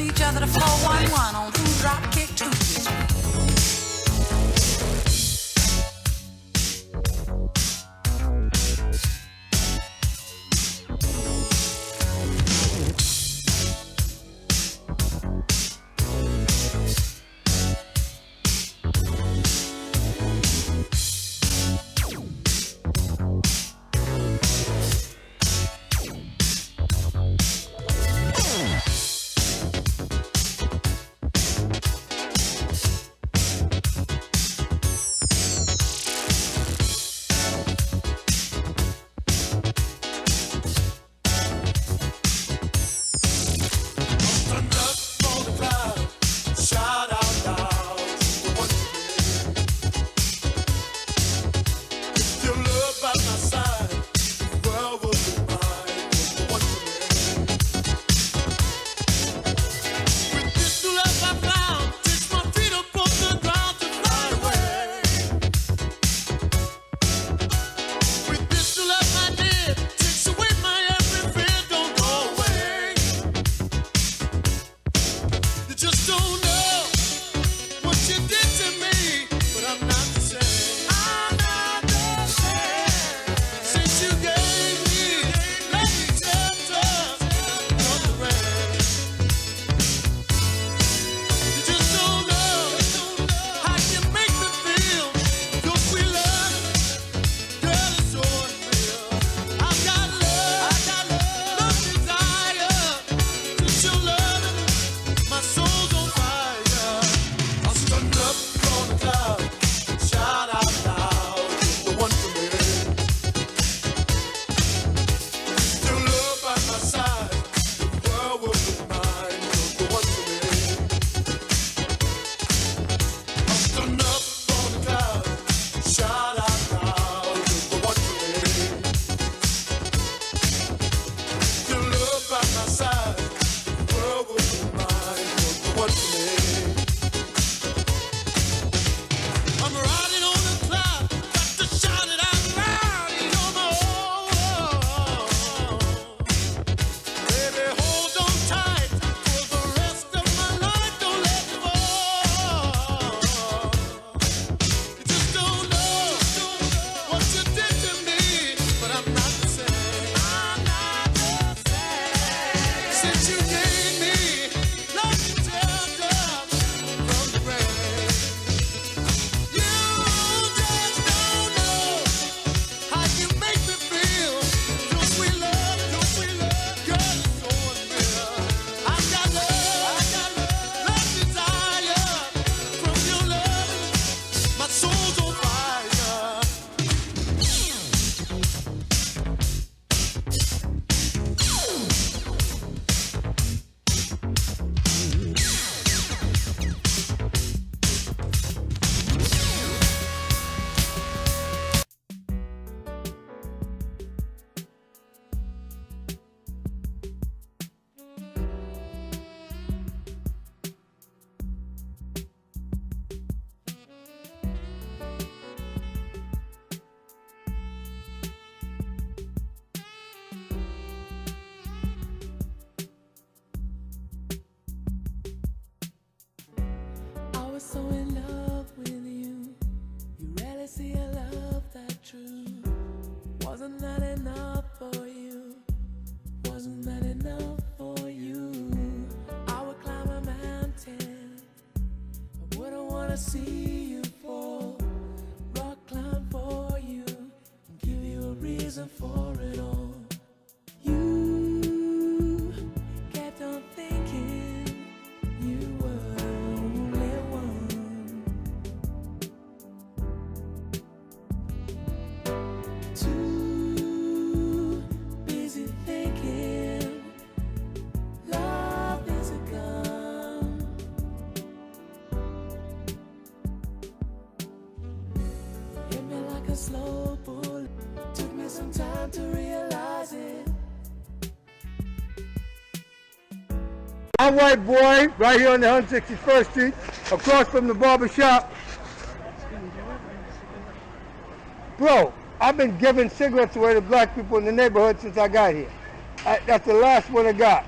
each other to 411 on Who Dropkick Tuesday. So in love with you, you rarely see a love that true. Wasn't that enough for you? Wasn't that enough for you? I would climb a mountain, I wouldn't wanna see you fall. Rock climb for you, and give you a reason for it all. You kept on thinking you were slow bullet. Took me some time to realize it. I'm white boy, right here on the 161st Street, across from the barber shop. Bro, I've been giving cigarettes away to black people in the neighborhood since I got here. That's the last one I got.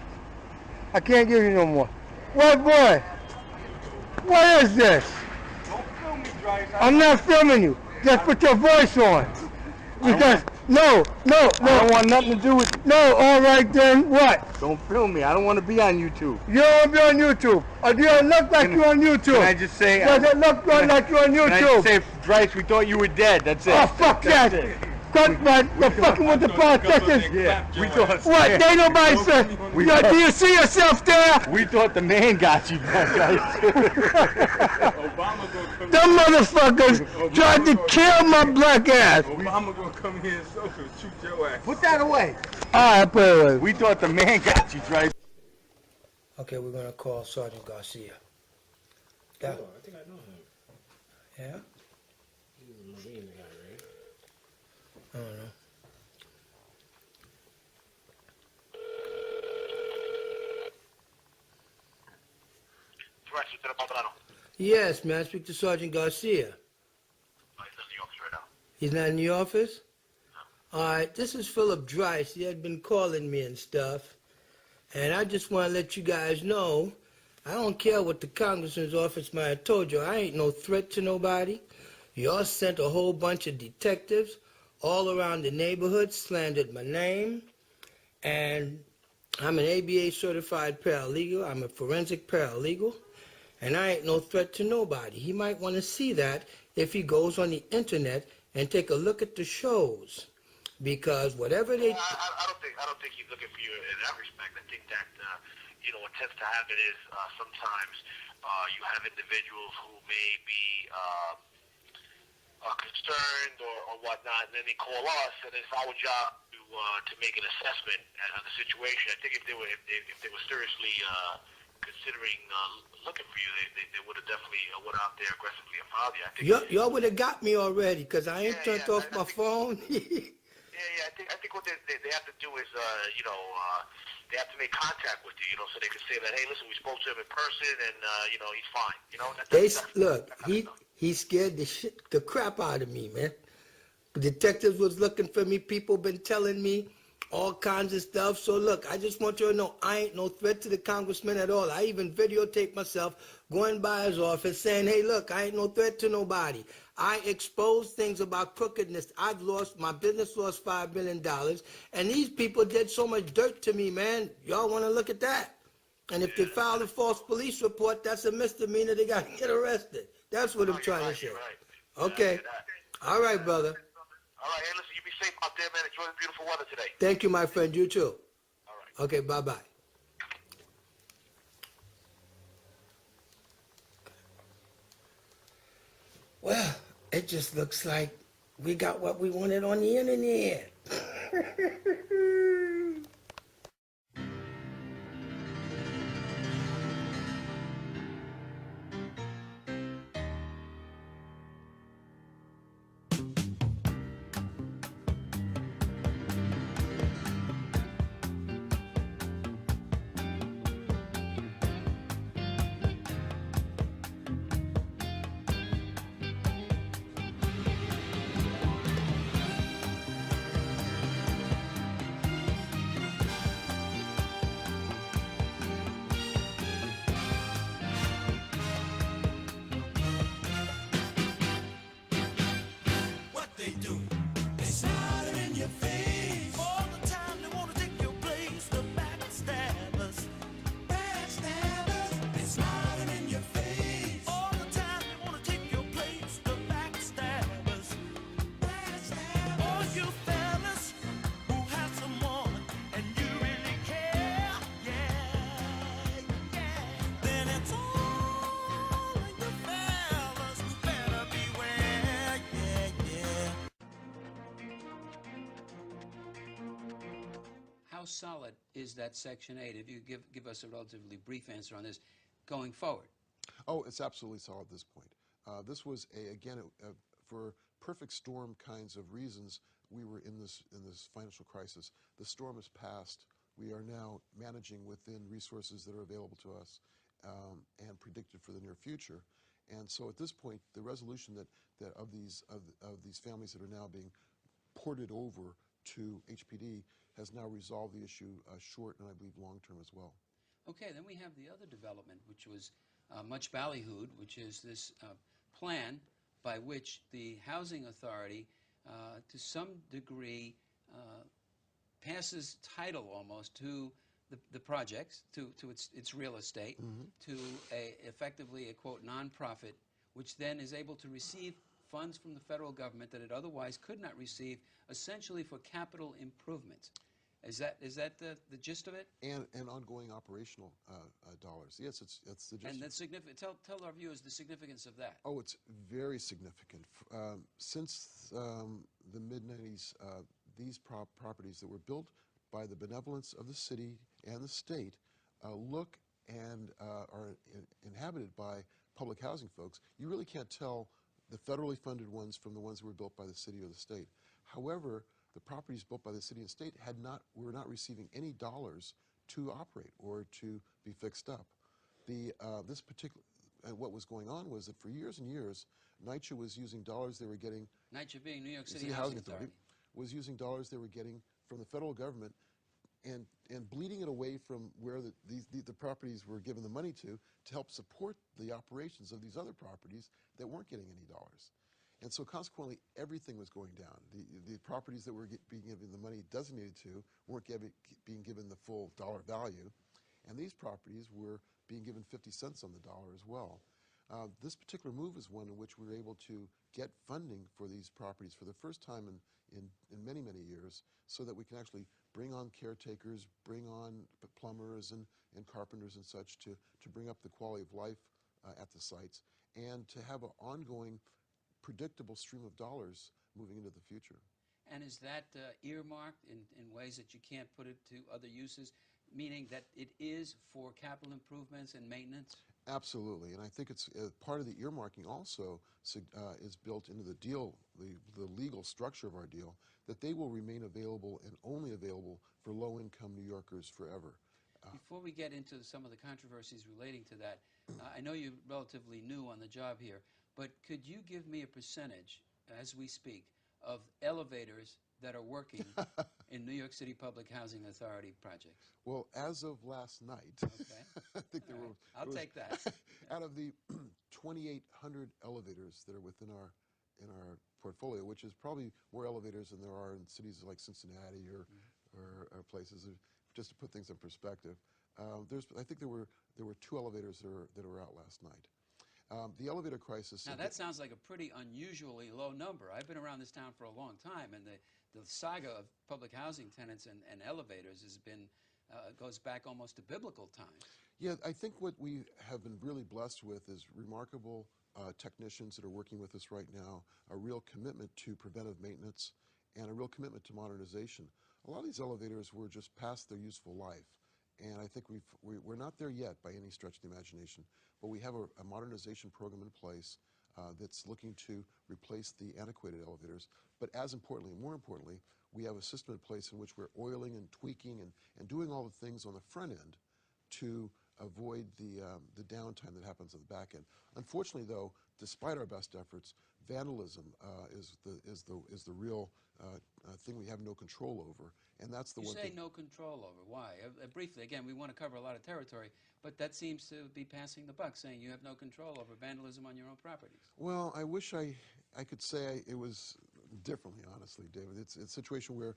I can't give you no more. White boy, what is this? Don't film me, Drive. I'm not filming you. Just put your voice on. Because, no, I don't want nothing to do with it. no, all right then, what? Don't film me. I don't want to be on YouTube. You don't be on YouTube. Or do it look like you're on YouTube? Can I just say... Does it look like you're on Can I YouTube? just say, Drive, we thought you were dead. That's it. Oh, fuck That's that. it. Cut, man. You're fucking with the politicians. Yeah, we thought... What? They nobody said. Do you see yourself there? We thought the man got you, guys. Them motherfuckers tried to kill my black ass. Obama gonna come here and shoot your ass. Put that away. All right, put it away. We thought the man got you, Drive. Okay, we're gonna call Sergeant Garcia. Yeah. I think I know him. Yeah? He's a Marine guy, right? I don't know. Yes, man. Speak to Sergeant Garcia. He's in the office right now. He's not in the office? All right, this is Philip Dreiss. He had been calling me and stuff. And I just want to let you guys know, I don't care what the congressman's office might have told you. I ain't no threat to nobody. Y'all sent a whole bunch of detectives all around the neighborhood, slandered my name. And I'm an ABA certified paralegal. I'm a forensic paralegal. And I ain't no threat to nobody. He might want to see that if he goes on the internet and take a look at the shows. Because whatever they... I don't think he's looking for you in that respect. I think that, what tends to happen is sometimes you have individuals who may be concerned or whatnot, and then they call us, and it's our job to make an assessment of the situation. I think if they were seriously considering looking for you, they would have definitely went out there aggressively and found you. I think Y'all would have got me already, because I ain't turned off my phone. Yeah. I think what they have to do is, they have to make contact with you, so they can say that, hey, listen, we spoke to him in person, and he's fine. Look, he scared the crap out of me, man. Detectives was looking for me. People been telling me all kinds of stuff. So look, I just want you to know I ain't no threat to the congressman at all. I even videotaped myself going by his office saying, hey, look, I ain't no threat to nobody. I exposed things about crookedness. My business lost $5 million, and these people did so much dirt to me, man. Y'all want to look at that? And if they file a false police report, that's a misdemeanor. They got to get arrested. That's what I'm trying to say. Right. Okay. All right, brother. All right, hey, listen, you be safe out there, man. Enjoy the beautiful weather today. Thank you, my friend. You too. All right. Okay, bye-bye. Well, it just looks like we got what we wanted on the internet. How solid is that Section 8? If you give us a relatively brief answer on this going forward. Oh, it's absolutely solid at this point. This was, for perfect storm kinds of reasons, we were in this financial crisis. The storm has passed. We are now managing within resources that are available to us and predicted for the near future. And so at this point, the resolution that of these families that are now being ported over to HPD has now resolved the issue short and I believe long term as well. Okay, then we have the other development, which was much ballyhooed, which is this plan by which the housing authority, to some degree, passes title almost to the projects, to its real estate, to effectively a, quote, nonprofit, which then is able to receive funds from the federal government that it otherwise could not receive, essentially for capital improvements. Is that the gist of it? And ongoing operational dollars. Yes, it's the gist. And that's significant. Tell our viewers the significance of that. Oh, it's very significant. Since the mid-90s, these properties that were built by the benevolence of the city and the state look and are inhabited by public housing folks. You really can't tell the federally funded ones from the ones that were built by the city or the state. However, the properties built by the city and state were not receiving any dollars to operate or to be fixed up. This particular what was going on was that for years and years, NYCHA was using dollars they were getting. NYCHA being New York City Housing Authority was using dollars they were getting from the federal government and bleeding it away from where the properties were given the money to help support the operations of these other properties that weren't getting any dollars. And so consequently, everything was going down. The properties that were being given the money designated to weren't being given the full dollar value, and these properties were being given 50 cents on the dollar as well. This particular move is one in which we were able to get funding for these properties for the first time in many, many years, so that we can actually bring on caretakers, bring on plumbers and carpenters and such to bring up the quality of life at the sites, and to have an ongoing predictable stream of dollars moving into the future. And is that earmarked in ways that you can't put it to other uses, meaning that it is for capital improvements and maintenance? Absolutely, and I think it's part of the earmarking also is built into the deal, the legal structure of our deal, that they will remain available and only available for low-income New Yorkers forever. Before we get into some of the controversies relating to that, I know you're relatively new on the job here, but could you give me a percentage, as we speak, of elevators that are working in New York City Public Housing Authority projects? Well, as of last night, okay. I think there were. I'll take that. Out of the 2,800 elevators that are within in our portfolio, which is probably more elevators than there are in cities like Cincinnati or places, just to put things in perspective. I think there were 2 elevators that were out last night. The elevator crisis. Now that sounds like a pretty unusually low number. I've been around this town for a long time, and the saga of public housing tenants and elevators has been goes back almost to biblical times. Yeah, I think what we have been really blessed with is remarkable technicians that are working with us right now, a real commitment to preventive maintenance, and a real commitment to modernization. A lot of these elevators were just past their useful life. And I think we're not there yet by any stretch of the imagination, but we have a modernization program in place that's looking to replace the antiquated elevators. But as importantly, more importantly, we have a system in place in which we're oiling and tweaking and doing all the things on the front end to avoid the downtime that happens on the back end. Unfortunately, though, despite our best efforts, vandalism is the real thing we have no control over, and that's the one thing. You say no control over. Why? Briefly, again, we want to cover a lot of territory, but that seems to be passing the buck, saying you have no control over vandalism on your own properties. Well, I wish I could say it was differently, honestly, David. It's a situation where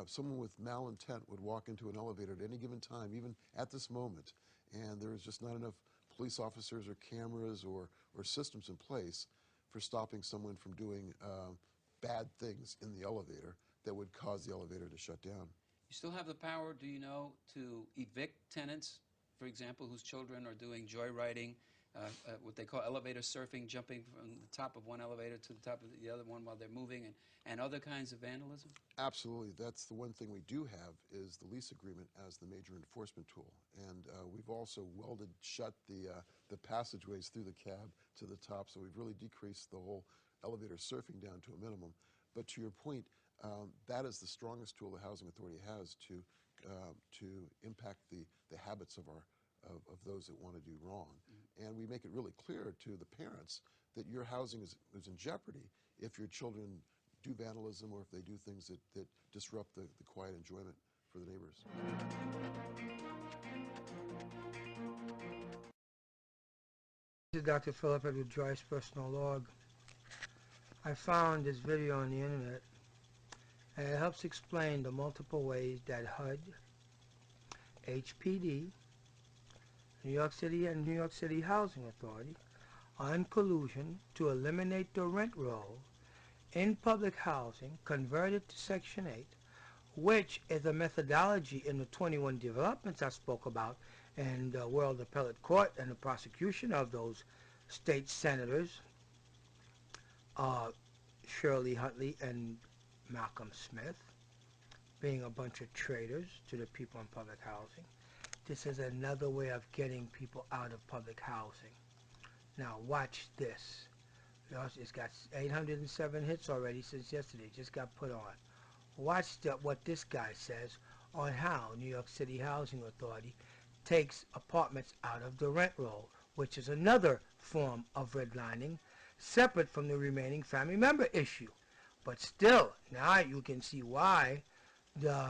someone with malintent would walk into an elevator at any given time, even at this moment, and there is just not enough police officers or cameras or systems in place for stopping someone from doing bad things in the elevator that would cause the elevator to shut down. You still have the power, do you know, to evict tenants, for example, whose children are doing joyriding, what they call elevator surfing, jumping from the top of one elevator to the top of the other one while they're moving, and other kinds of vandalism? Absolutely. That's the one thing we do have, is the lease agreement as the major enforcement tool. And we've also welded shut the passageways through the cab to the top, so we've really decreased the whole elevator surfing down to a minimum. But to your point, that is the strongest tool the Housing Authority has to impact the habits of those that want to do wrong. And we make it really clear to the parents that your housing is in jeopardy if your children do vandalism or if they do things that disrupt the quiet enjoyment for the neighbors. This is Dr. Philip Edward Joyce, Personal Log. I found this video on the internet, and it helps explain the multiple ways that HUD, HPD, New York City, and New York City Housing Authority are in collusion to eliminate the rent roll in public housing converted to Section 8, which is a methodology in the 21 developments I spoke about in the World Appellate Court and the prosecution of those state senators, Shirley Huntley and Malcolm Smith, being a bunch of traitors to the people in public housing. This is another way of getting people out of public housing. Now watch this. It's got 807 hits already since yesterday. Just got put on. Watch what this guy says on how New York City Housing Authority takes apartments out of the rent roll, which is another form of redlining, separate from the remaining family member issue. But still, now you can see why the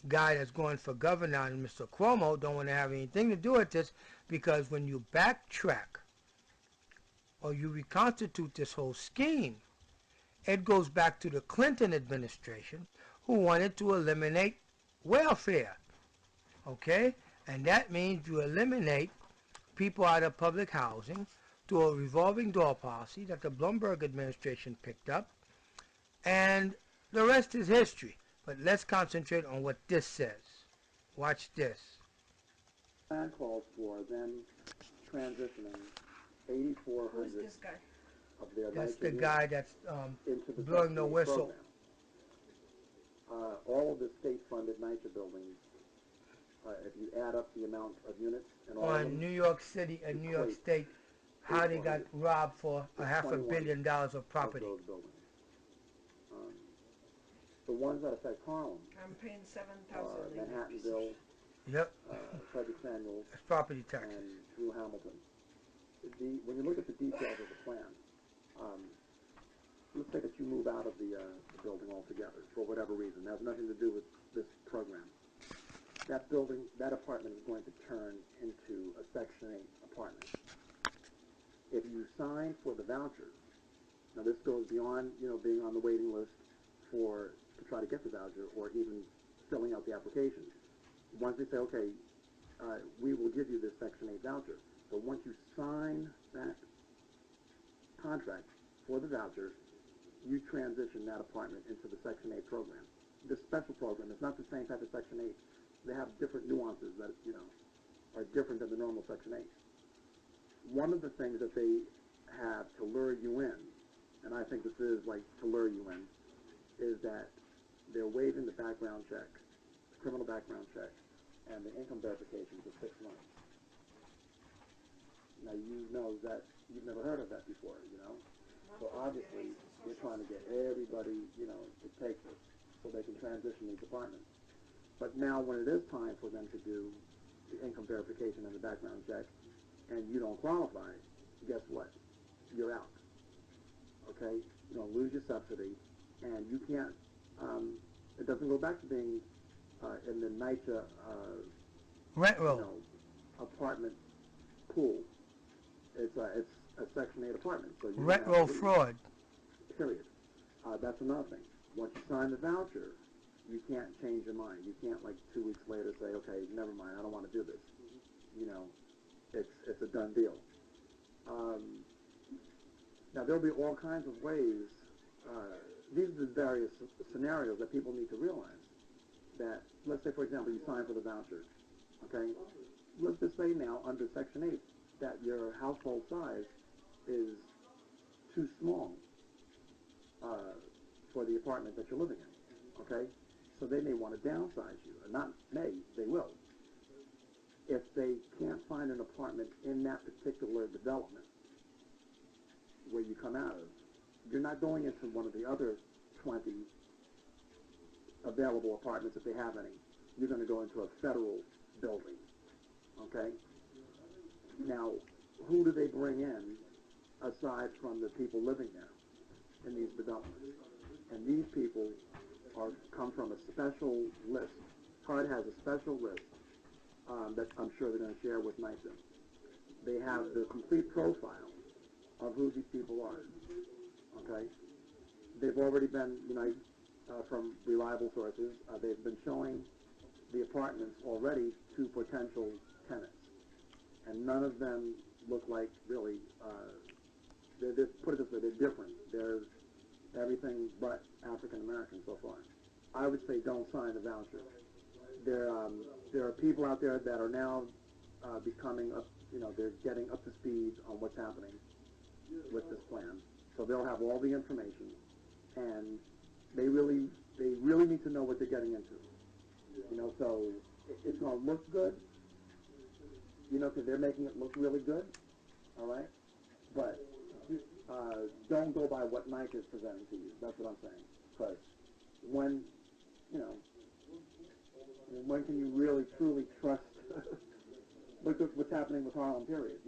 guy that's going for governor, and Mr. Cuomo, don't want to have anything to do with this, because when you backtrack or you reconstitute this whole scheme, it goes back to the Clinton administration, who wanted to eliminate welfare. Okay? And that means you eliminate people out of public housing through a revolving door policy that the Bloomberg administration picked up, and the rest is history. But let's concentrate on what this says. Watch this. Plan calls for them transitioning 8,400 this guy? of their That's the nitrogen guy that's into the blowing the subsidy whistle. program. All of the state-funded NYCHA buildings, if you add up the amount of units and all of On them, New York City and New York State, how they got robbed for $500 million of property. of those buildings. The ones that affect Harlem, I'm paying $7,000 Manhattanville, Yep, Frederick Samuels, it's property taxes. and Drew Hamilton. When you look at the details of the plan, let's say that you move out of the building altogether for whatever reason. It has nothing to do with this program. That building, that apartment is going to turn into a Section 8 apartment. If you sign for the vouchers, now this goes beyond, being on the waiting list to try to get the voucher or even filling out the application. Once they say, okay, we will give you this Section 8 voucher, but once you sign that contract for the voucher, you transition that apartment into the Section 8 program. This special program is not the same type of Section 8. They have different nuances that, are different than the normal Section 8. One of the things that they have to lure you in, and I think this is like to lure you in, is that they're waiving the background check, the criminal background check, and the income verification for 6 months. Now, you know that you've never heard of that before, So obviously, you're trying to get everybody, to take this so they can transition these apartments. But now when it is time for them to do the income verification and the background check, and you don't qualify, guess what? You're out. Okay? You're going to lose your subsidy, and you can't, it doesn't go back to being in the NYCHA Rent roll. apartment pool. It's a Section 8 apartment. So you Rent roll fraud. Period. That's another thing. Once you sign the voucher, you can't change your mind. You can't, 2 weeks later, say, okay, never mind, I don't want to do this. It's a done deal. Now, there'll be all kinds of ways. These are the various scenarios that people need to realize. That, let's say, for example, you sign for the voucher. Okay? Let's just say now, under Section 8, that your household size is too small for the apartment that you're living in. Okay? So they may want to downsize you. Or not may, they will. If they can't find an apartment in that particular development where you come out of, you're not going into one of the other 20 available apartments if they have any. You're going to go into a federal building. Okay? Now, who do they bring in aside from the people living there in these developments? And these people come from a special list. HUD has a special list that I'm sure they're going to share with NYCHA. they have the complete profile of who these people are. Okay? They've already been, from reliable sources, they've been showing the apartments already to potential tenants. And none of them look like really, they're, put it this way, they're different. They're everything but African American so far. I would say don't sign the voucher. There are people out there that are now becoming up, they're getting up to speed on what's happening with this plan. So they'll have all the information, and they really need to know what they're getting into. So it's going to look good, because they're making it look really good, all right? But don't go by what Nike is presenting to you. That's what I'm saying. Because when can you really, truly trust look at what's happening with Harlem, period,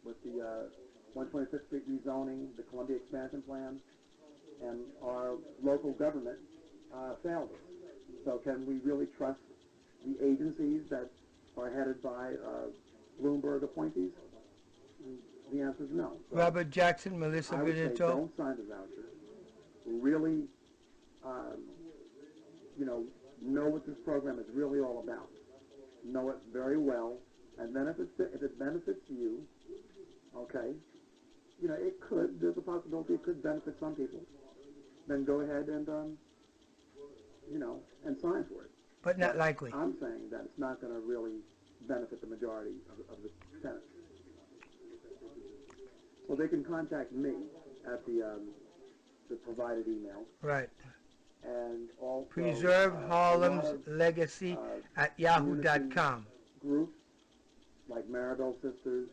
with the 125th Street rezoning, the Columbia expansion plan, and our local government failed us. So can we really trust the agencies that are headed by Bloomberg appointees? The answer is no. So Robert Jackson, Melissa I would say Benito. don't sign the voucher. Really, know what this program is really all about. Know it very well, and then if it benefits you, okay, there's a possibility it could benefit some people. Then go ahead and and sign for it. But not likely. I'm saying that it's not going to really benefit the majority of the tenants. Well, they can contact me at the provided email. Right. And also Preserve Harlem's a lot of, Legacy at yahoo.com. Groups like Maribel Sisters.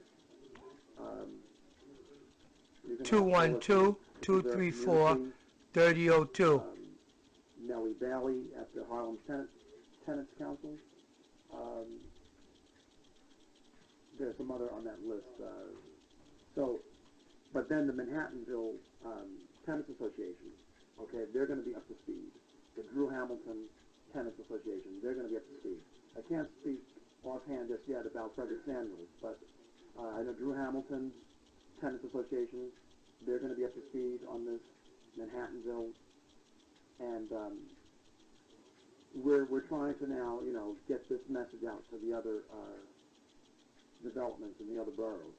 212-234-3002. Nellie Bailey at the Harlem Tenants Council. There's some other on that list. But then the Manhattanville Tenants Association, okay, they're going to be up to speed. The Drew Hamilton Tenants Association, they're going to be up to speed. I can't speak offhand just yet about Frederick Samuels, but I know Drew Hamilton Tenants Association, they're going to be up to speed on this, Manhattanville, and we're trying to now, get this message out to the other developments in the other boroughs.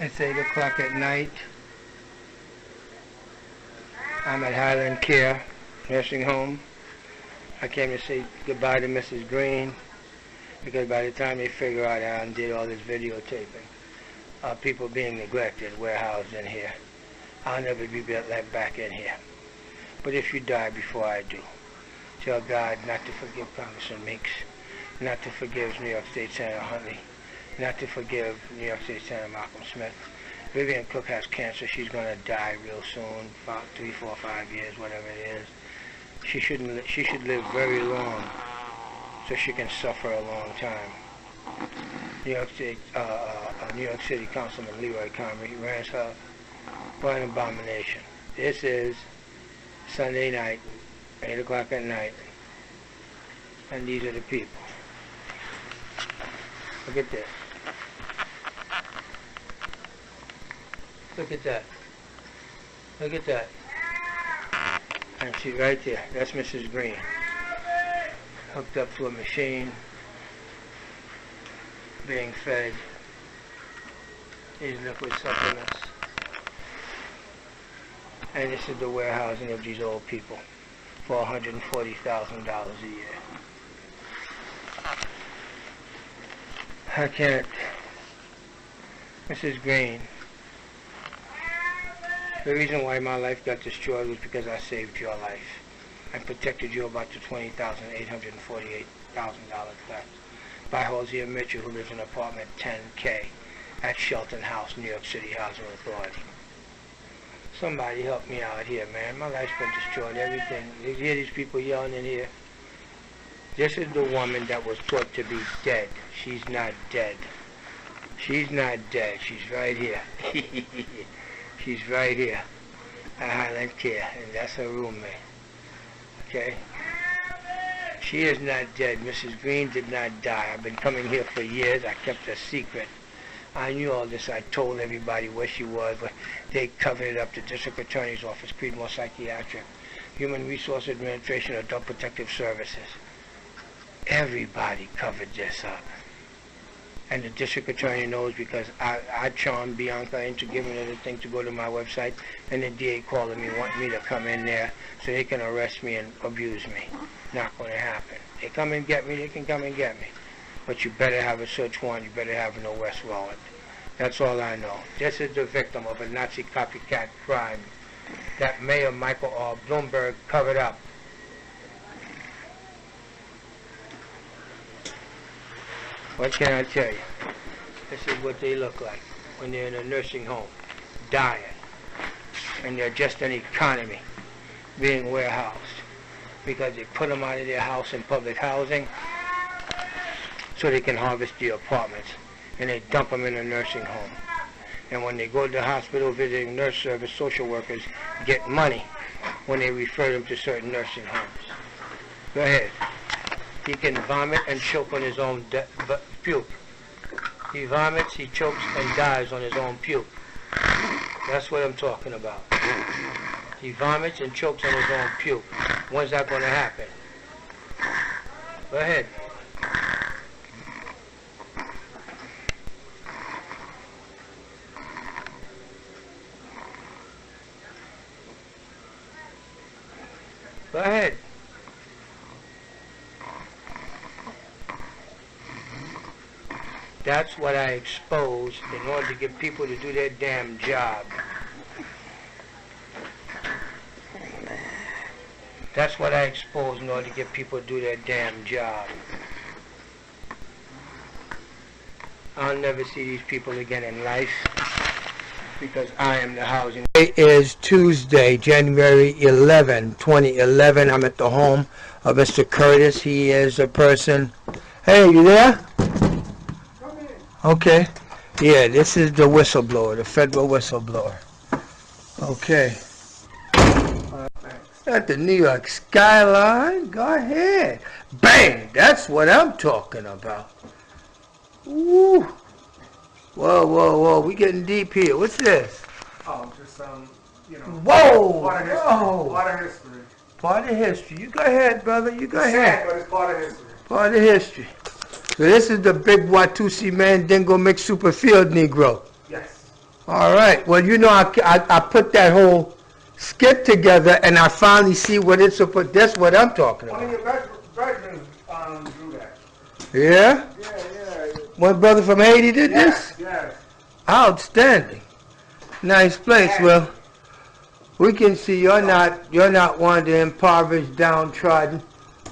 It's 8 o'clock at night. I'm at Highland Care Nursing Home. I came to say goodbye to Mrs. Green because by the time they figure out I did all this videotaping of people being neglected, warehoused in here, I'll never be let back in here. But if you die before I do, tell God not to forgive Congressman Meeks, not to forgive New York State Senator Huntley, not to forgive New York State Senator Malcolm Smith. Vivian Cook has cancer. She's going to die real soon, 3, 4, 5 years, whatever it is. She should live very long so she can suffer a long time. New York City Councilman Leroy Comrie ran her for an abomination. This is Sunday night, 8 o'clock at night, and these are the people. Look at this. Look at that. Look at that. And she's right there. That's Mrs. Green. Hooked up to a machine, being fed these liquid supplements. And this is the warehousing of these old people for $140,000 a year. I can't. Mrs. Green, the reason why my life got destroyed was because I saved your life. I protected you about the $20,848,000 left by Hosea Mitchell, who lives in apartment 10K at Shelton House, New York City Housing Authority. Somebody help me out here, man. My life's been destroyed, everything. You hear these people yelling in here? This is the woman that was thought to be dead. She's not dead. She's not dead. She's right here. She's right here at Highland Care, and that's her roommate. Okay? She is not dead. Mrs. Green did not die. I've been coming here for years. I kept a secret. I knew all this. I told everybody where she was, but they covered it up. The District Attorney's Office, Creedmoor Psychiatric, Human Resource Administration, Adult Protective Services. Everybody covered this up. And the District Attorney knows because I charmed Bianca into giving her the thing to go to my website, and the DA calling me, wanting me to come in there so they can arrest me and abuse me. Not going to happen. They come and get me, they can come and get me. But you better have a search warrant, you better have an arrest warrant. That's all I know. This is the victim of a Nazi copycat crime that Mayor Michael R. Bloomberg covered up. What can I tell you? This is what they look like when they're in a nursing home, dying. And they're just an economy being warehoused because they put them out of their house in public housing so they can harvest the apartments, and they dump them in a nursing home. And when they go to the hospital visiting nurse service, social workers get money when they refer them to certain nursing homes. Go ahead. He can vomit and choke on his own puke. He vomits, he chokes, and dies on his own puke. That's what I'm talking about. He vomits and chokes on his own puke. When's that going to happen? Go ahead. Go ahead. That's what I exposed in order to get people to do their damn job. That's what I exposed in order to get people to do their damn job. I'll never see these people again in life because I am the housing. Today is Tuesday, January 11, 2011. I'm at the home of Mr. Curtis. He is a person. Hey, you there? Okay. Yeah, this is the whistleblower, the federal whistleblower. Okay. At the New York skyline, go ahead. Bang! That's what I'm talking about. Woo! Whoa, whoa, whoa, we getting deep here. What's this? Oh, just you know. Whoa! Part of history. Whoa! Part of history. Part of history. You go ahead, brother. You go It's ahead. sad, but it's part of history. Part of history. So this is the big Watusi Mandingo mixed super field Negro. Yes. All right. Well, you know, I put that whole skit together, and I finally see what it's about. That's what I'm talking One of about. your veterans drew that. Yeah? Yeah. One brother from Haiti did this? Yes. Outstanding. Nice place. Well, we can see you're not one of the impoverished, downtrodden,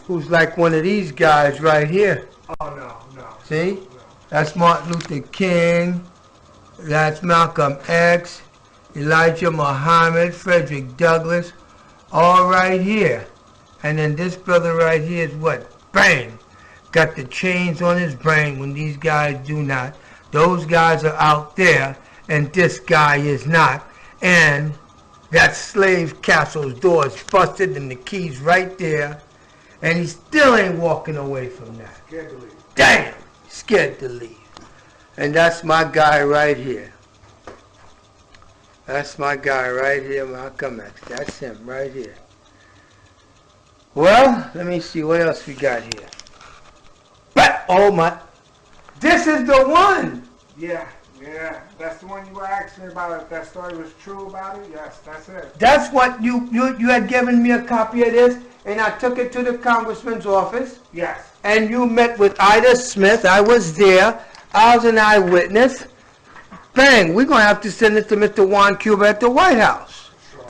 who's like one of these guys right here. Oh, no. See? No. That's Martin Luther King. That's Malcolm X. Elijah Muhammad, Frederick Douglass, all right here. And then this brother right here is what? Bang! Got the chains on his brain when these guys do not. Those guys are out there, and this guy is not. And that slave castle's door is busted, and the key's right there. And he still ain't walking away from that. Scared to leave. Damn! Scared to leave. And that's my guy right here. That's my guy right here, Malcolm X. That's him right here. Well, let me see what else we got here. But, oh my, this is the one! Yeah. That's the one you were asking about. If that story was true about it, yes, that's it. That's what you had given me a copy of this, and I took it to the congressman's office. Yes. And you met with Ida Smith. I was there. I was an eyewitness. Bang, we're going to have to send it to Mr. Juan Cuba at the White House. Sure.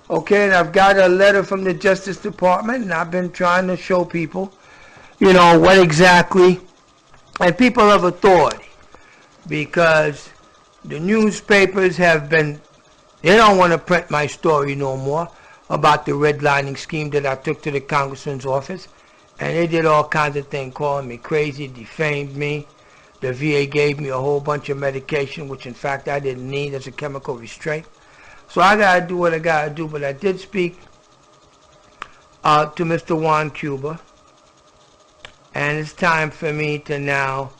Okay, and I've got a letter from the Justice Department, and I've been trying to show people, you know, what exactly, and people of authority, because the newspapers have been, they don't want to print my story no more about the redlining scheme that I took to the congressman's office, and they did all kinds of things, calling me crazy, defamed me. The VA gave me a whole bunch of medication, which in fact I didn't need as a chemical restraint. So I gotta do what I gotta do, but I did speak to Mr. Juan Cuba, and it's time for me to now,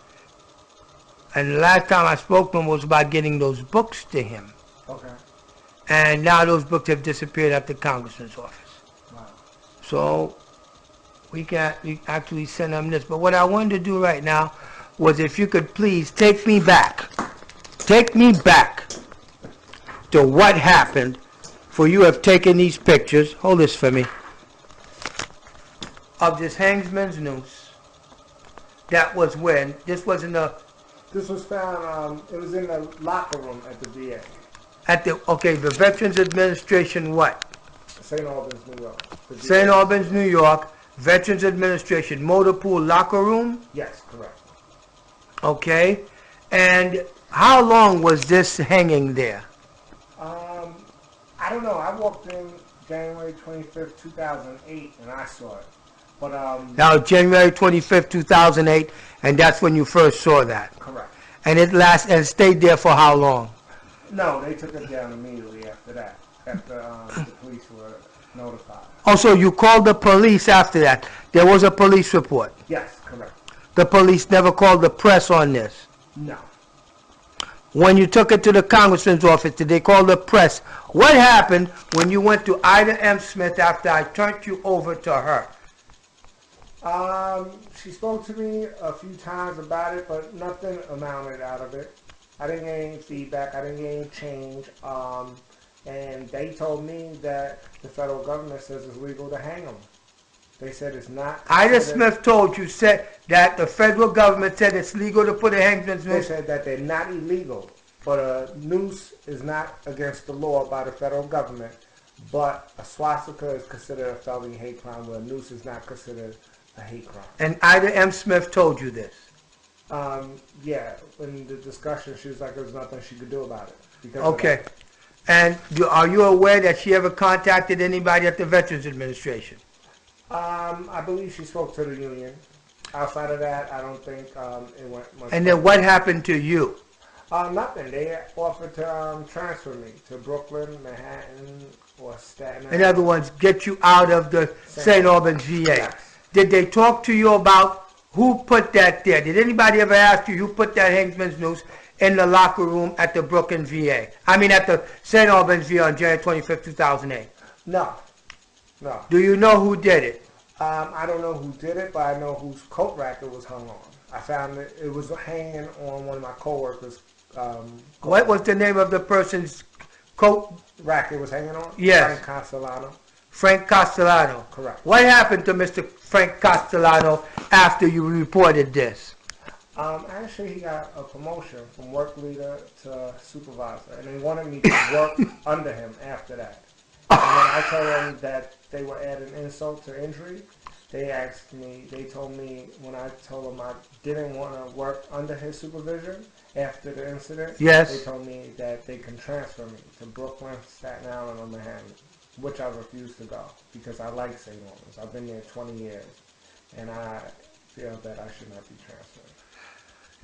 and the last time I spoke to him was about getting those books to him. Okay. And now those books have disappeared at the congressman's office. Wow. So we actually send them this. But what I wanted to do right now was if you could please take me back to what happened, for you have taken these pictures, hold this for me, of this hangsman's noose. That was when, this was in the, This was found, it was in the locker room at the VA, the Veterans Administration what? St. Albans, New York. The VA. St. Albans, New York, Veterans Administration motor pool locker room? Yes, correct. Okay. And how long was this hanging there? I don't know. I walked in January 25th, 2008, and I saw it. But Now, January 25th, 2008, and that's when you first saw that. correct. And it stayed there for how long? No, they took it down immediately after that. After the police were notified. Also, you called the police after that. There was a police report. Yes, correct. The police never called the press on this. No. When you took it to the congressman's office, did they call the press? What happened when you went to Ida M. Smith after I turned you over to her? She spoke to me a few times about it, but nothing amounted out of it. I didn't get any feedback. I didn't get any change. And they told me that the federal government says it's legal to hang them. They said it's not. Ida Smith told you, said that the federal government said it's legal to put a hangsman's They noose? said that they're not illegal, but a noose is not against the law by the federal government. But a swastika is considered a felony hate crime, where a noose is not considered a hate crime. And Ida M. Smith told you this? Yeah, in the discussion, she was like, there was nothing she could do about it. Because Okay. And are you aware that she ever contacted anybody at the Veterans Administration? I believe she spoke to the union. Outside of that, I don't think it went much. And then what happened to you? Nothing. They offered to transfer me to Brooklyn, Manhattan, or Staten. In other words, get you out of the St. Albans VA. Yes. Did they talk to you about who put that there? Did anybody ever ask you who put that hangsman's noose in the locker room at the Brooklyn VA? I mean, at the St. Albans VA on January 25th, 2008. No. No. Do you know who did it? I don't know who did it, but I know whose coat rack it was hung on. I found it was hanging on one of my coworkers. What was the name of the person's coat rack it was hanging on? Yes. Frank Castellano. Frank Castellano. Correct. What happened to Mr. Frank Castellano after you reported this? Actually, he got a promotion from work leader to supervisor, and they wanted me to work under him after that. And when I told them that they were adding insult to injury, they told me when I told them I didn't want to work under his supervision after the incident, Yes. they told me that they can transfer me to Brooklyn, Staten Island, or Manhattan, which I refused to go because I like St. Albans. I've been there 20 years, and I feel that I should not be transferred.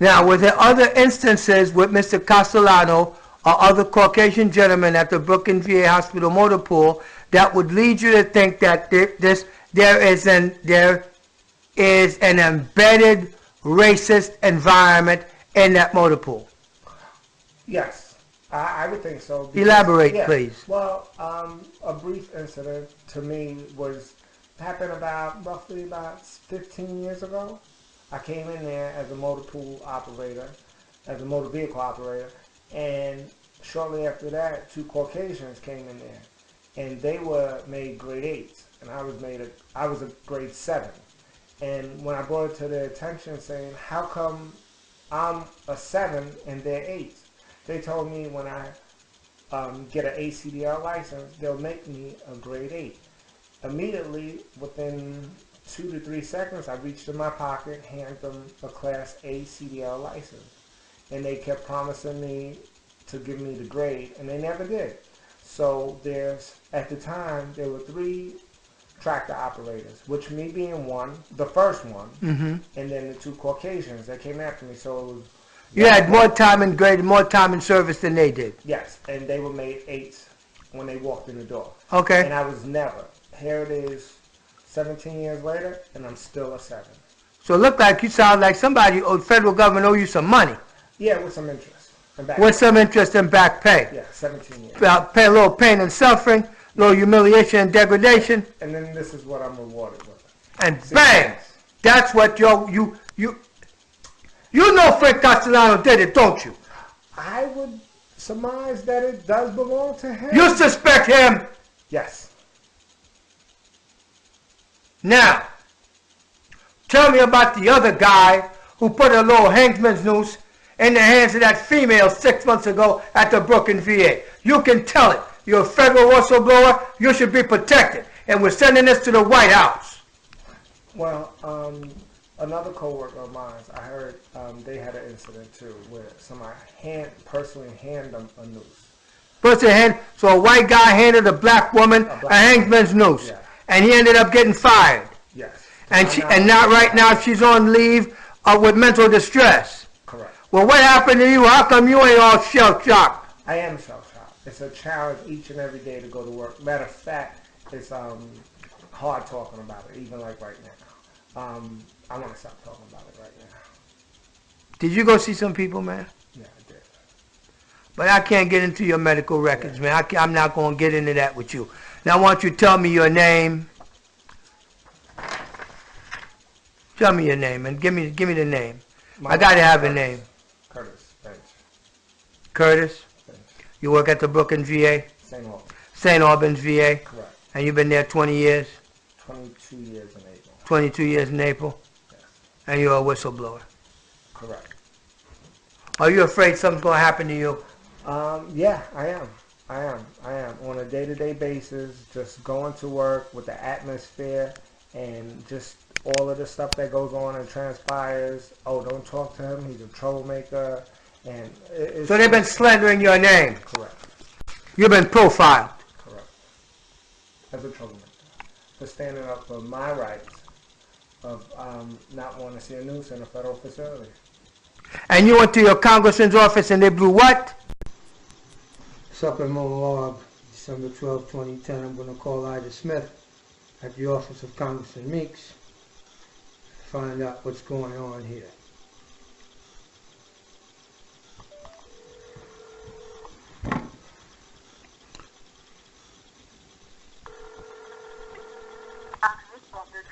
Now, were there other instances with Mr. Castellano or other Caucasian gentlemen at the Brooklyn VA Hospital motor pool that would lead you to think that there is an embedded racist environment in that motor pool? Yes, I would think so. Because, Elaborate, please. Well, a brief incident to me happened roughly about 15 years ago. I came in there as a motor pool operator, as a motor vehicle operator, and shortly after that, 2 Caucasians came in there, and they were made grade 8s, and I was a grade 7. And when I brought it to their attention, saying, "How come I'm a 7 and they're 8?" They told me when I get an ACDL license, they'll make me a grade 8. Immediately, within 2 to 3 seconds, I reached in my pocket, hand them a Class A CDL license. And they kept promising me to give me the grade, and they never did. So at the time, there were 3 tractor operators, which me being one, the first one, and then the 2 Caucasians that came after me. So it was You had more time in grade, more time in service than they did. yes, and they were made 8s when they walked in the door. Okay. And I was never. Here it is, 17 years later, and I'm still a 7. So it looked like you sound like somebody, federal government owe you some money. Yeah, with some interest. And back With some interest in back pay. yeah, 17 years. Pay a little pain and suffering, a little humiliation and degradation, And then this is what I'm rewarded with. and bang! That's what you know Frank Castellano did it, don't you? I would surmise that it does belong to him. You suspect him? Yes. Now, tell me about the other guy who put a little hangsman's noose in the hands of that female 6 months ago at the Brooklyn VA. You can tell it. You're a federal whistleblower. You should be protected. And we're sending this to the White House. Well, another coworker of mine, I heard they had an incident too where somebody personally handed them a noose. So a white guy handed a black woman a hangsman's noose. Yeah. And he ended up getting fired. Yes. And not right now she's on leave with mental distress. Correct. Well, what happened to you? How come you ain't all shell-shocked? I am shell-shocked. It's a challenge each and every day to go to work. Matter of fact, it's hard talking about it, even like right now. I want to stop talking about it right now. Did you go see some people, man? Yeah, I did. But I can't get into your medical records, man. I'm not going to get into that with you. Now, I want you to tell me your name. Tell me your name, and give me the name. I got to have a name. Curtis Bench. Curtis? Bench. You work at the Brooklyn VA? St. Albans. St. Albans VA? Correct. And you've been there 20 years? 22 years in April. 22 years in April? Yes. And you're a whistleblower? Correct. Are you afraid something's going to happen to you? Yeah, I am. On a day-to-day basis, just going to work with the atmosphere and just all of the stuff that goes on and transpires. Oh, don't talk to him. He's a troublemaker. And So they've been slandering your name? Correct. You've been profiled? Correct. As a troublemaker. For standing up for my rights of not wanting to see a noose in a federal facility. And you went to your congressman's office and they blew what? Supplemental log, December 12, 2010. I'm going to call Ida Smith at the office of Congressman Meeks to find out what's going on here.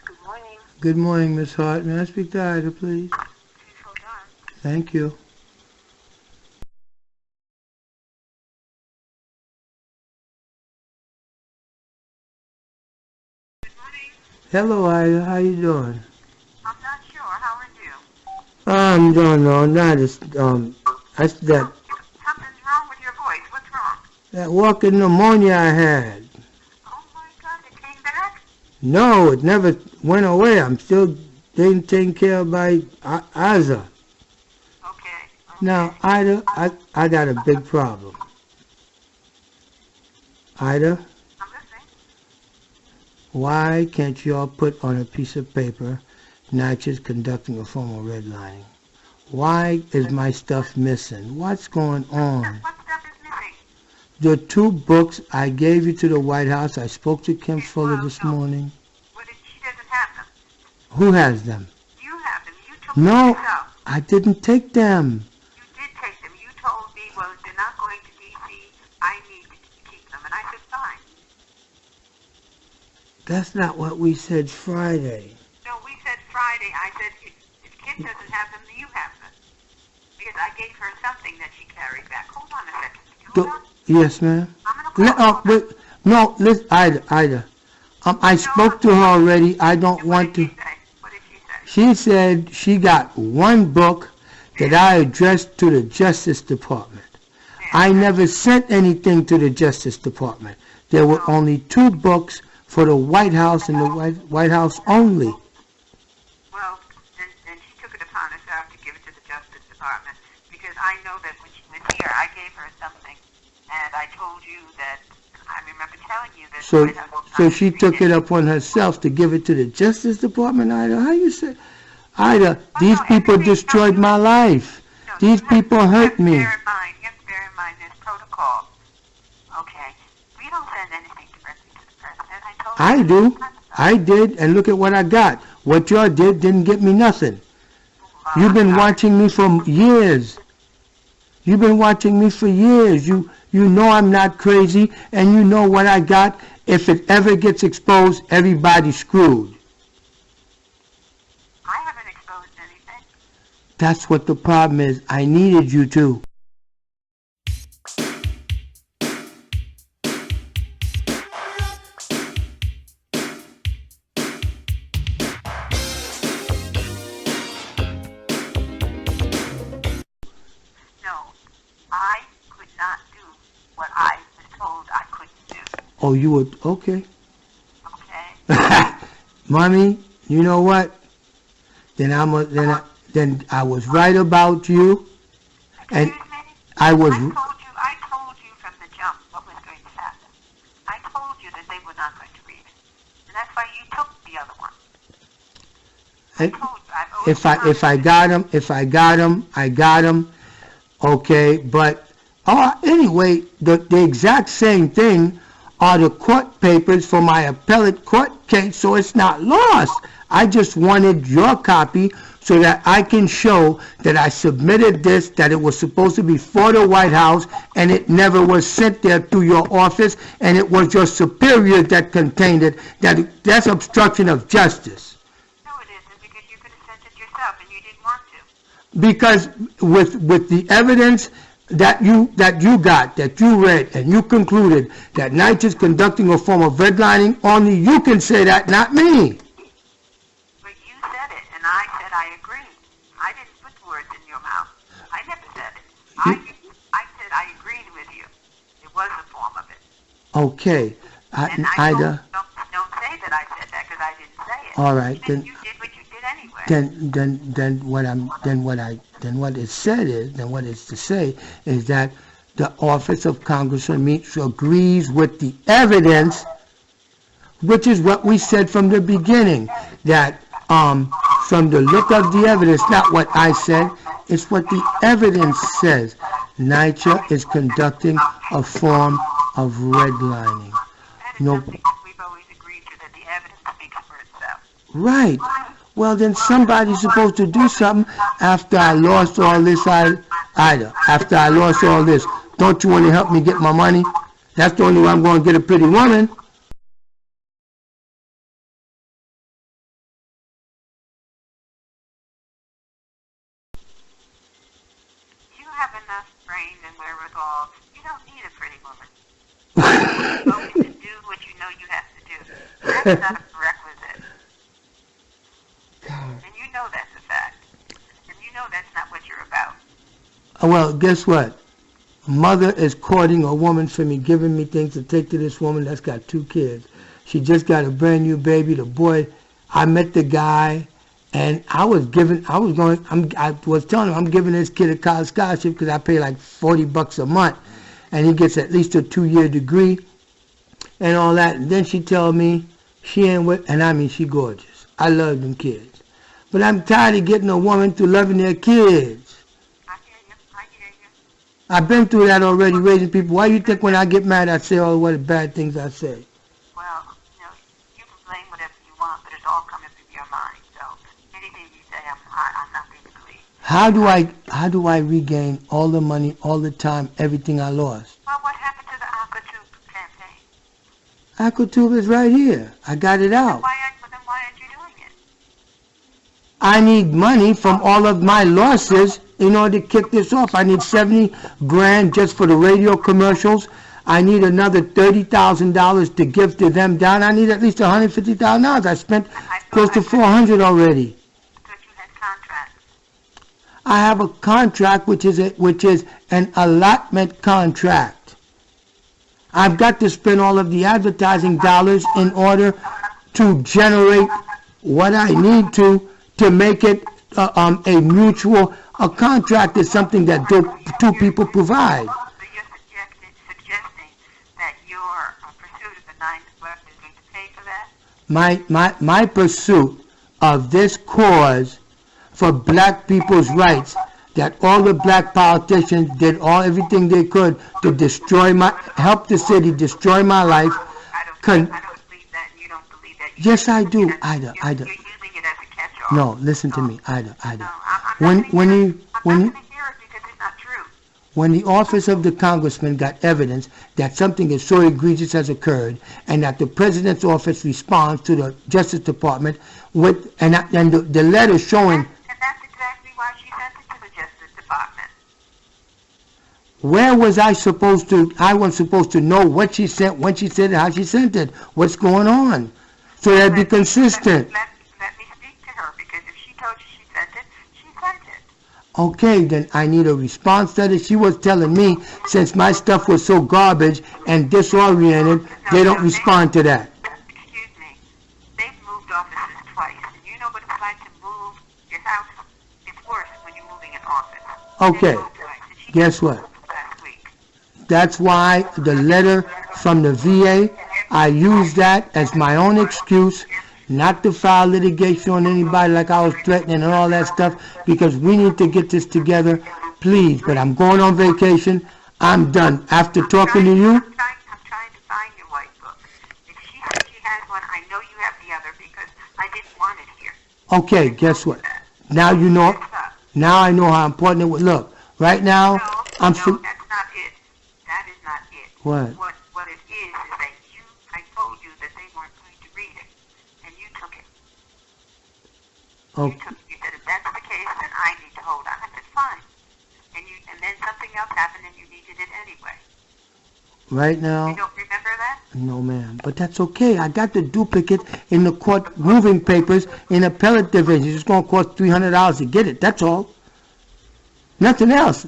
Good morning. Good morning, Miss Hart. May I speak to Ida, please? Please hold on. Thank you. Good morning. Hello, Ida. How you doing? I'm not sure. How are you? I'm doing all right. Something's wrong with your voice. What's wrong? That walking pneumonia I had. Oh my God, it came back? No, it never went away. I'm still being taken care of by Aza. Okay. Now, Ida, I got a big problem. Ida, I'm listening. why can't you all put on a piece of paper Natchez conducting a formal redlining? Why is my stuff missing? What's going on? What stuff is missing? The 2 books I gave you to the White House, I spoke to Kim Fuller this morning. She doesn't have them. Who has them? You have them. You took them No, yourself. I didn't take them. You did take them. You told me, well, they're not going to D.C. I need to keep them. And I said, fine. That's not what we said Friday. No, we said Friday. I said, if Kit doesn't have them, you have them. Because I gave her something that she carried back. Hold on a second. Hold on. Yes, ma'am. I'm going to call No, wait, no, listen, Ida. I spoke to her already. I don't want to. What did she say? She said she got 1 book that I addressed to the Justice Department. I never sent anything to the Justice Department. There were only 2 books for the White House and the White House only. Well, then she took it upon herself to give it to the Justice Department, because I know that when she was here, I gave her something, and I told you that, I remember telling you that... So she took it upon herself to give it to the Justice Department, Ida? How you say? Ida, these people destroyed my life. These people hurt me. You have to bear in mind this protocol. Okay. We don't send anything directly to the president. I told I do. I did, and look at what I got. What y'all did didn't get me nothing. You've been watching me for years. You've been watching me for years. You know I'm not crazy, and you know what I got. If it ever gets exposed, everybody's screwed. I haven't exposed anything. That's what the problem is. I needed you to. I could not do what I was told I couldn't do. Oh, you were, okay. Okay? Mommy, you know what? Then I was right about you. And I was... I told you from the jump what was going to happen. I told you that they were not going to read it. And that's why you took the other one. If I got them, I got them. Okay, but anyway, the exact same thing are the court papers for my appellate court case, so it's not lost. I just wanted your copy so that I can show that I submitted this, that it was supposed to be for the White House, and it never was sent there through your office, and it was your superiors that contained it. That's obstruction of justice. No, it isn't, because you could have sent it yourself, and you didn't want to. Because with the evidence that you got, that you read, and you concluded that Knight is conducting a form of redlining, only you can say that, not me. But you said it, and I said I agree. I didn't put words in your mouth. I never said it. I said I agreed with you. It was a form of it. Okay. Ida. Don't say that I said that, because I didn't say it. All right, then. You did what you did anyway. Then what it said is, then what it's to say is that the office of Congressman Meeks agrees with the evidence, which is what we said from the beginning, that from the look of the evidence, not what I said, it's what the evidence says. NYCHA is conducting a form of redlining. That is something that we've always agreed to, that the evidence speaks for itself. Right. Well, then somebody's supposed to do something after I lost all this, Ida. After I lost all this. Don't you want to help me get my money? That's the only way I'm going to get a pretty woman. You have enough brain and wherewithal. You don't need a pretty woman. You're going to do what you know you have to do. That's not a prerequisite. And you know that's a fact. And you know that's not what you're about. Well, guess what? Mother is courting a woman for me, giving me things to take to this woman that's got 2 kids. She just got a brand new baby. The boy, I met the guy, and I was telling him I'm giving this kid a college scholarship because I pay like $40 a month, and he gets at least a 2-year degree and all that. And then she told me she ain't with, and I mean she gorgeous. I love them kids. But I'm tired of getting a woman through loving their kids. I hear you. I've been through that already, raising people. Why do you think when I get mad I say all the bad things I say? Well, you can blame whatever you want, but it's all coming from your mind. So anything you say, I'm not going to believe. How do I regain all the money, all the time, everything I lost? Well, what happened to the Aquatube campaign? Aquatube is right here. I got it out. Then why aren't you doing it? I need money from all of my losses in order to kick this off. I need $70 grand just for the radio commercials. I need another $30,000 to give to them down. I need at least $150,000. I spent close to $400 already. Because you had contracts. I have a contract which is an allotment contract. I've got to spend all of the advertising dollars in order to generate what I need to make it a mutual. A contract is something that two people provide. So you're suggesting that your pursuit of the 9 West is going to pay for that? My pursuit of this cause for black people's rights, that all the black politicians did everything they could to help the city destroy my life. I don't believe that, and you don't believe that. Yes, I do, Ida. You're using it as a catch-all. No, listen to me, Ida. No, I'm not When going to you hear it because it's not true. when the office of the congressman got evidence that something as so egregious has occurred, and that the president's office responds to the Justice Department with and the letter showing. And that's exactly why she sent it to the Justice Department. Where was I supposed to? I wasn't supposed to know what she sent, when she sent it, how she sent it, what's going on, so that'd be consistent. Let me speak to her, because if she told you she sent it, she sent it. Okay, then I need a response letter. She was telling me since my stuff was so garbage and disoriented, they don't respond to that. Excuse me. They've moved offices twice, and you know what it's like to move your house. It's worse when you're moving an office. Okay, They moved twice, and she guess what? last week. That's why the letter from the VA, I used that as my own excuse not to file litigation on anybody like I was threatening and all that stuff, because we need to get this together, please. But I'm going on vacation. I'm done. After talking to you, I'm trying to find your white book. If she says she has one, I know you have the other, because I didn't want it here. okay, guess what? Now you know. Now I know how important it was. Look, right now, No, that's not it. That is not it. What? What it is that I told you that they weren't going to read it, and you took it. Oh, You said, if that's the case, then I need to hold on. I said, fine. And then something else happened, and you needed it anyway. right You now, don't remember that? no, ma'am. But that's okay. I got the duplicate in the court moving papers in appellate division. It's going to cost $300 to get it. That's all. Nothing else.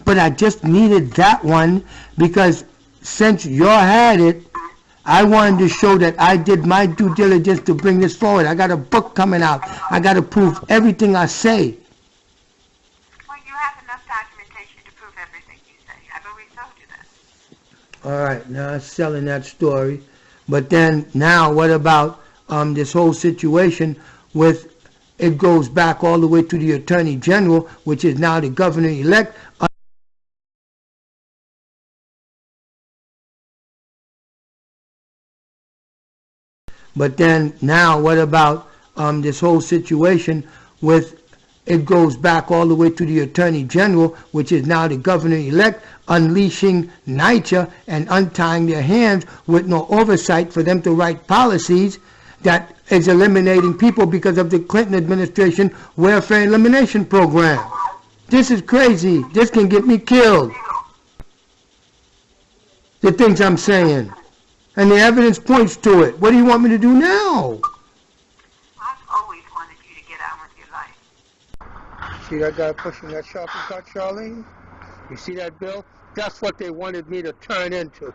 But I just needed that one because since you had it, I wanted to show that I did my due diligence to bring this forward. I got a book coming out. I got to prove everything I say. Well, you have enough documentation to prove everything you say. I've always told you that. All right, now I'm selling that story. But then now what about this whole situation with it goes back all the way to the Attorney General, which is now the governor-elect. But then now what about this whole situation with it goes back all the way to the Attorney General, which is now the governor-elect, unleashing NYCHA and untying their hands with no oversight for them to write policies that is eliminating people because of the Clinton administration welfare elimination program. This is crazy. This can get me killed. The things I'm saying. And the evidence points to it. What do you want me to do now? I've always wanted you to get on with your life. See that guy pushing that shopping cart, Charlene? You see that, Bill? That's what they wanted me to turn into.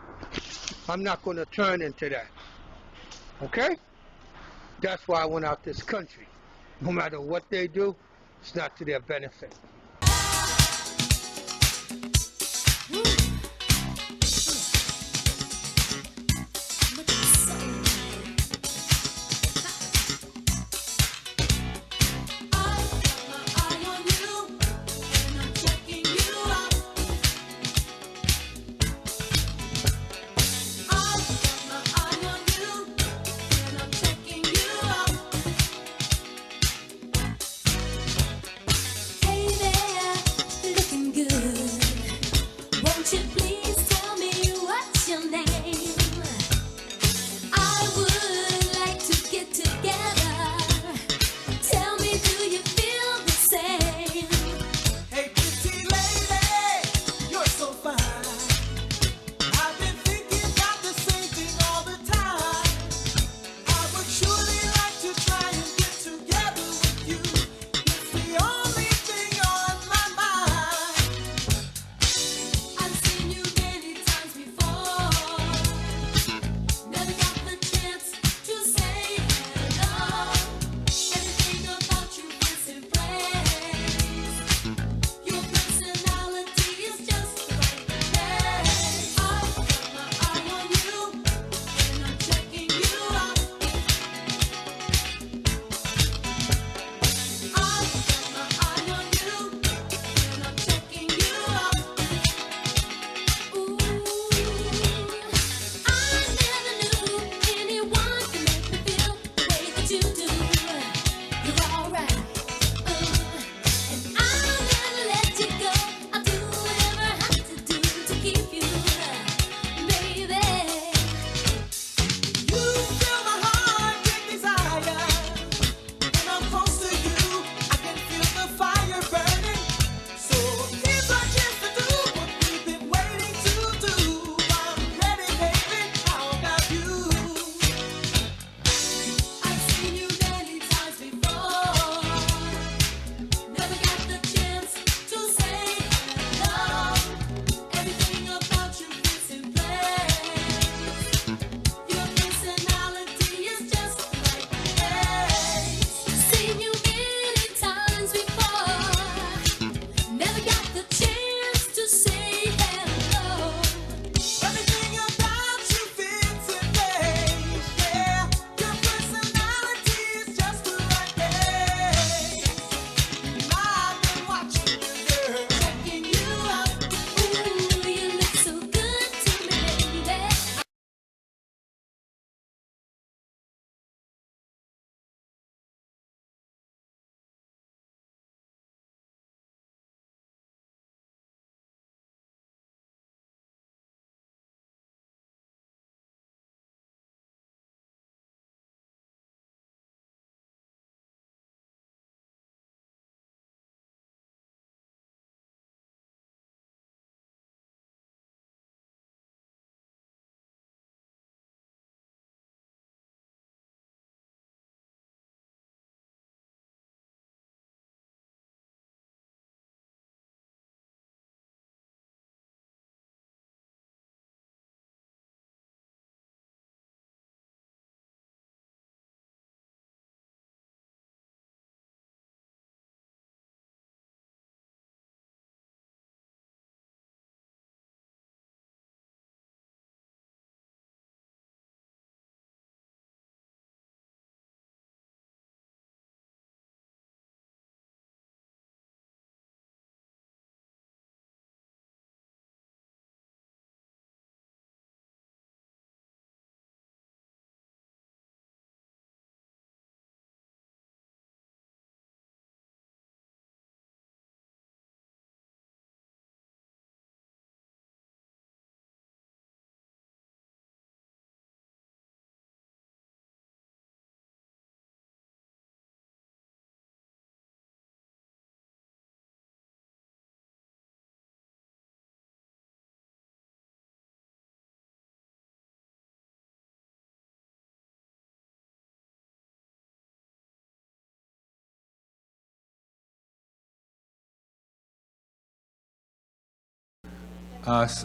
I'm not going to turn into that. Okay? That's why I went out this country. No matter what they do, it's not to their benefit. Hey there.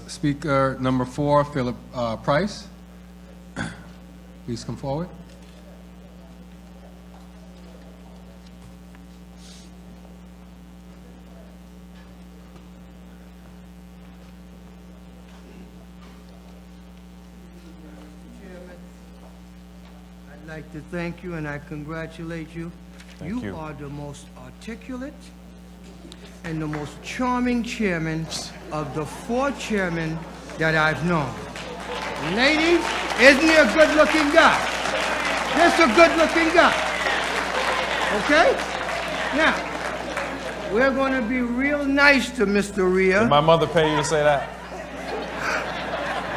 Speaker number 4, Philip Price. Please come forward. I'd like to thank you and I congratulate you. Thank you. are the most articulate and the most charming chairman of the 4 chairmen that I've known. Ladies, isn't he a good-looking guy? Just a good-looking guy. Okay? Now, we're going to be real nice to Mr. Rhea. Did my mother pay you to say that?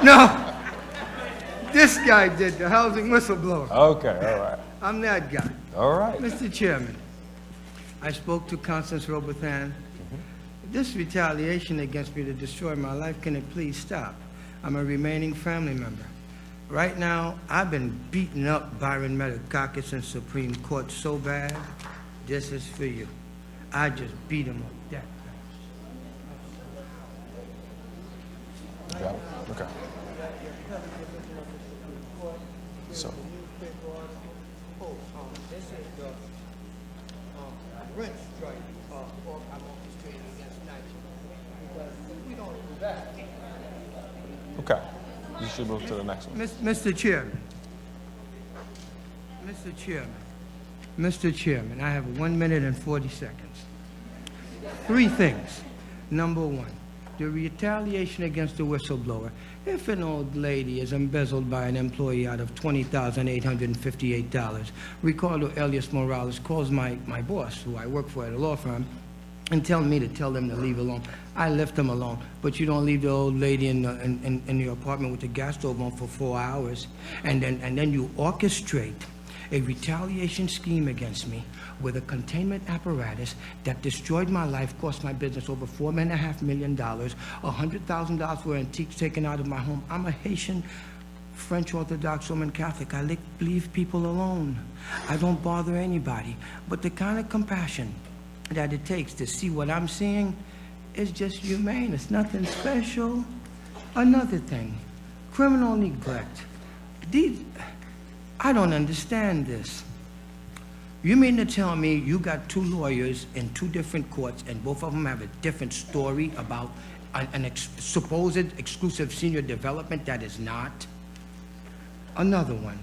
No. This guy did, the housing whistleblower. Okay, all right. I'm that guy. All right. Mr. Chairman, I spoke to Constance Roberthan. This retaliation against me to destroy my life, can it please stop? I'm a remaining family member. Right now, I've been beating up Byron Metakakis in Supreme Court so bad, this is for you. I just beat him up that fast. Got it. Okay. So. This is the rent strike I'm orchestrating against Nigeria. Because if we don't do that. Okay. You should move to the next one. Mr. Chairman. Mr. Chairman, I have 1 minute and 40 seconds. 3 things. Number 1, the retaliation against the whistleblower. If an old lady is embezzled by an employee out of $20,858, Ricardo Elias Morales calls my boss, who I work for at a law firm, and tell me to tell them to leave alone. I left them alone, but you don't leave the old lady in the apartment with the gas stove on for 4 hours, and then you orchestrate a retaliation scheme against me with a containment apparatus that destroyed my life, cost my business over $4.5 million, $100,000 for antiques taken out of my home. I'm a Haitian French Orthodox Roman Catholic. I leave people alone. I don't bother anybody. But the kind of compassion that it takes to see what I'm seeing is just humane. It's nothing special. Another thing, criminal neglect. I don't understand this. You mean to tell me you got 2 lawyers in 2 different courts and both of them have a different story about an supposed exclusive senior development that is not? Another one.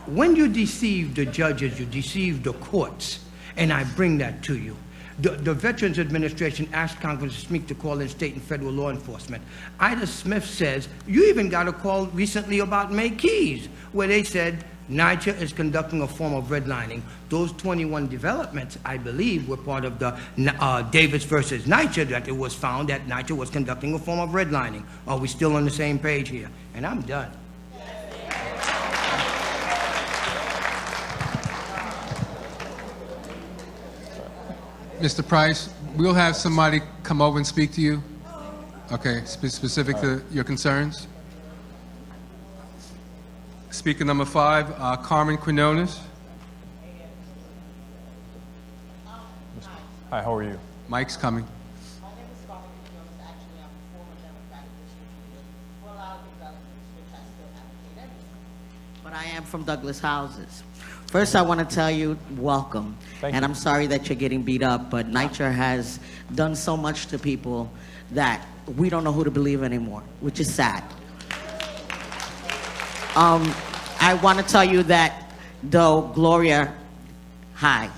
When you deceive the judges, you deceive the courts, and I bring that to you. The Veterans Administration asked Congressman Smith to call in state and federal law enforcement. Ida Smith says, you even got a call recently about May Keys, where they said NYCHA is conducting a form of redlining. Those 21 developments, I believe, were part of the Davis versus NYCHA, that it was found that NYCHA was conducting a form of redlining. Are we still on the same page here? And I'm done. Mr. Price, we'll have somebody come over and speak to you. Okay, specific to your concerns. Speaker number 5, Carmen Quinones. Hi, how are you? Mike's coming. My name is Carmen Quinones. Actually, I'm a former Democratic district leader for a lot of developments which I still haven't paid anything. But I am from Douglas Houses. First, I want to tell you, welcome. Thank and you. I'm sorry that you're getting beat up, but NYCHA has done so much to people that we don't know who to believe anymore, which is sad. I want to tell you that, though, Gloria, hi,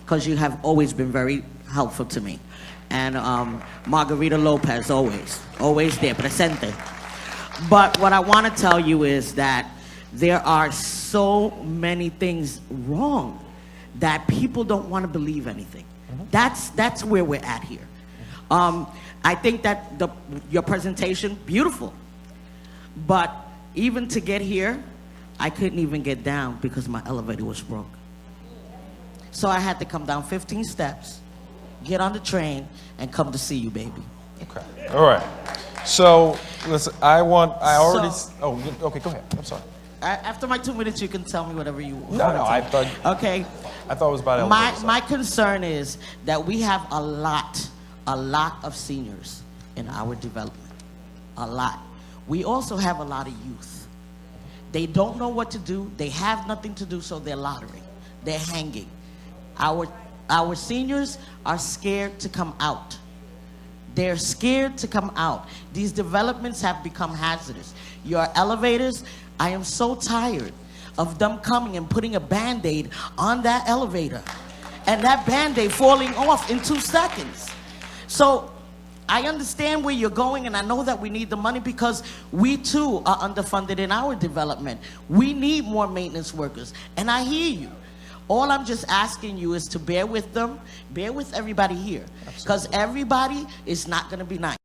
because you have always been very helpful to me. And Margarita Lopez, always there, presente. But what I want to tell you is that there are so many things wrong that people don't want to believe anything. That's where we're at here. I think that your presentation, beautiful. But even to get here, I couldn't even get down because my elevator was broke. So I had to come down 15 steps, get on the train, and come to see you, baby. Okay. All right. So, listen, okay, go ahead. I'm sorry. After my 2 minutes, you can tell me whatever you want. No, I thought it was about elevators. my concern is that we have a lot a lot of seniors in our development, a lot. We also have a lot of youth. They don't know what to do. They have nothing to do, so they're loitering. They're hanging. Our seniors are scared to come out. They're scared to come out. These developments have become hazardous. Your elevators, I am so tired of them coming and putting a Band-Aid on that elevator and that Band-Aid falling off in 2 seconds. So I understand where you're going, and I know that we need the money because we too are underfunded in our development. We need more maintenance workers, and I hear you. All I'm just asking you is to bear with them, bear with everybody here, because everybody is not going to be nice.